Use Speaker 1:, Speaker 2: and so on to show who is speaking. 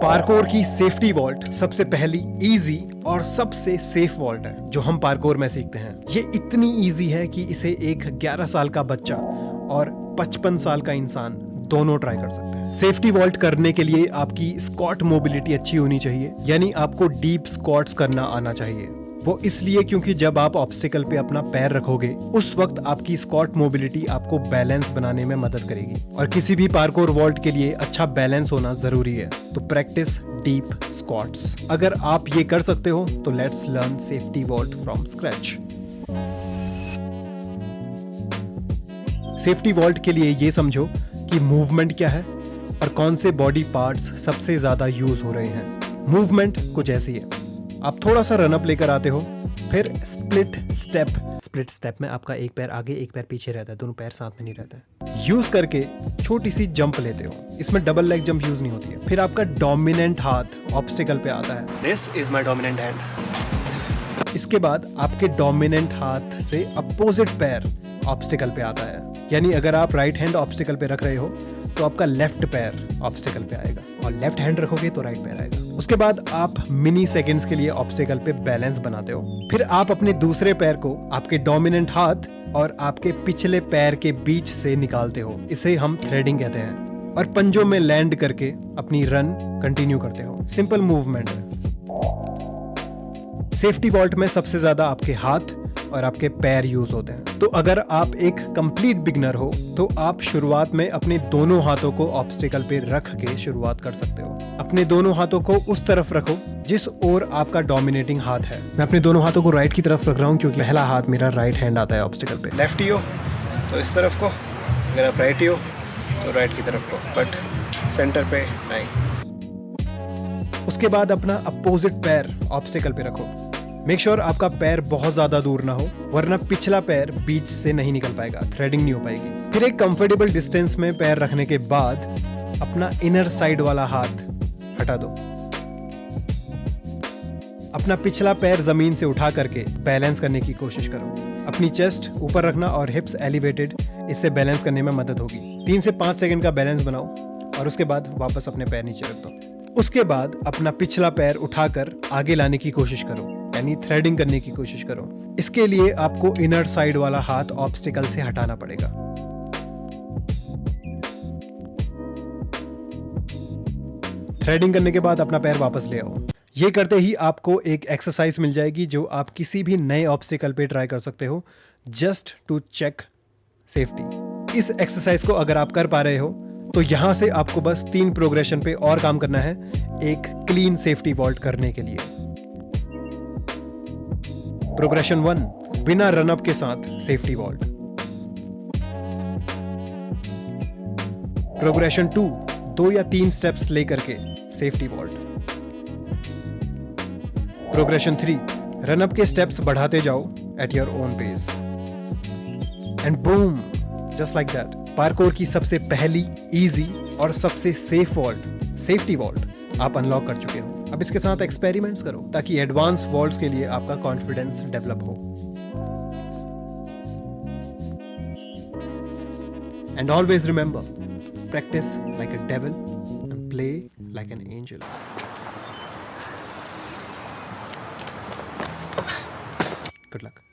Speaker 1: Parkour की safety vault सबसे पहली इजी और सबसे सेफ वॉल्ट है जो हम पार्कोर में सीखते हैं। ये इतनी इजी है कि इसे एक 11 साल का बच्चा और 55 साल का इंसान दोनों ट्राई कर सकते हैं। सेफ्टी वॉल्ट करने के लिए आपकी स्क्वाट मोबिलिटी अच्छी होनी चाहिए, यानी आपको डीप स्क्वाट्स करना आना चाहिए। वो इसलिए क्योंकि जब आप ऑब्स्टिकल पे अपना पैर रखोगे उस वक्त आपकी स्क्वाट मोबिलिटी आपको बैलेंस बनाने में मदद करेगी, और किसी भी पार्कोर वॉल्ट के लिए अच्छा बैलेंस होना जरूरी है। तो प्रैक्टिस डीप स्क्वाट्स। अगर आप ये कर सकते हो तो let's learn safety vault from scratch. Safety vault के लिए ये समझो कि मूवमेंट क्या है और कौन से बॉडी पार्ट्स सबसे ज्यादा यूज हो रहे हैं। मूवमेंट कुछ ऐसी है, आप थोड़ा सा रनअप लेकर आते हो, फिर स्प्लिट स्टेप में आपका एक पैर आगे एक पैर पीछे रहता है, दोनों पैर साथ में नहीं रहता है। यूज करके छोटी सी जंप लेते हो, इसमें डबल लेग जंप यूज नहीं होती है। फिर आपका डोमिनेंट हाथ ऑब्स्टिकल पे आता है, this is my dominant hand. इसके बाद आपके डोमिनेंट हाथ से अपोजिट पैर ऑब्स्टिकल पे आता है, यानी अगर आप राइट हैंड ऑब्स्टिकल पे रख रहे हो तो आपका लेफ्ट पैर ऑब्स्टिकल पे आएगा, और लेफ्ट हैंड रखोगे तो राइट पैर आएगा। उसके बाद आप मिनी सेकंड्स के लिए ऑब्स्टिकल पे बैलेंस बनाते हो। फिर आप अपने दूसरे पैर को आपके डोमिनेंट हाथ और आपके पिछले पैर के बीच से निकालते हो, इसे हम थ्रेडिंग कहते हैं, और पंजों में लैंड करके अपनी रन कंटिन्यू करते हो। सिंपल मूवमेंट है। सेफ्टी वॉल्ट में सबसे ज्यादा आपके हाथ और आपके पैर यूज होते हैं। तो अगर आप एक कंप्लीट बिगनर हो तो आप शुरुआत में अपने दोनों हाथों को ऑब्स्टिकल पे रख के शुरुआत कर सकते हो। अपने दोनों हाथों को उस तरफ रखो जिस ओर आपका डोमिनेटिंग हाथ है। मैं अपने दोनों हाथों को राइट की तरफ रख रहा हूँ क्योंकि पहला हाथ मेरा राइट हैंड आता है ऑब्स्टिकल पे। लेफ्टी हो तो इस तरफ को, अगर आप राइटी हो तो राइट की तरफ को, बट सेंटर पे नहीं। उसके बाद अपना अपोजिट पैर ऑब्स्टिकल पे रखो। मेक श्योर आपका पैर बहुत ज्यादा दूर ना हो, वरना पिछला पैर बीच से नहीं निकल पाएगा, थ्रेडिंग नहीं हो पाएगी। फिर एक कंफर्टेबल डिस्टेंस में पैर रखने के बाद अपना इनर साइड वाला हाथ हटा दो। अपना पिछला पैर जमीन से उठा करके बैलेंस करने की कोशिश करो। अपनी चेस्ट ऊपर रखना और हिप्स एलिवेटेड, इससे बैलेंस करने में मदद होगी। 3 से 5 सेकंड का बैलेंस बनाओ और उसके बाद वापस अपने पैर नीचे रख दो। उसके बाद अपना पिछला पैर उठाकर आगे लाने की कोशिश करो, यानी थ्रेडिंग करने की कोशिश करो। इसके लिए आपको इनर साइड वाला हाथ ऑब्स्टिकल से हटाना पड़ेगा। थ्रेडिंग करने के बाद अपना पैर वापस ले आओ। ये करते ही आपको एक एक्सरसाइज मिल जाएगी जो आप किसी भी नए ऑब्स्टिकल पे ट्राई कर सकते हो, जस्ट टू चेक सेफ्टी। इस एक्सरसाइज को अगर आप कर पा रहे हो तो यहां से आपको बस 3 प्रोग्रेशन पे और काम करना है एक क्लीन सेफ्टी वॉल्ट करने के लिए। प्रोग्रेशन 1, बिना रनअप के साथ सेफ्टी वॉल्ट। प्रोग्रेशन 2, 2 या 3 स्टेप्स लेकर के सेफ्टी वॉल्ट। प्रोग्रेशन 3, रनअप के स्टेप्स बढ़ाते जाओ at your own pace. And boom, just like that, parkour की सबसे पहली इजी और सबसे सेफ वॉल्ट, सेफ्टी वॉल्ट आप अनलॉक कर चुके हो। अब इसके साथ एक्सपेरिमेंट्स करो ताकि एडवांस वॉल्ट्स के लिए आपका कॉन्फिडेंस डेवलप हो। And always remember, practice like a devil and play like an angel. Good luck.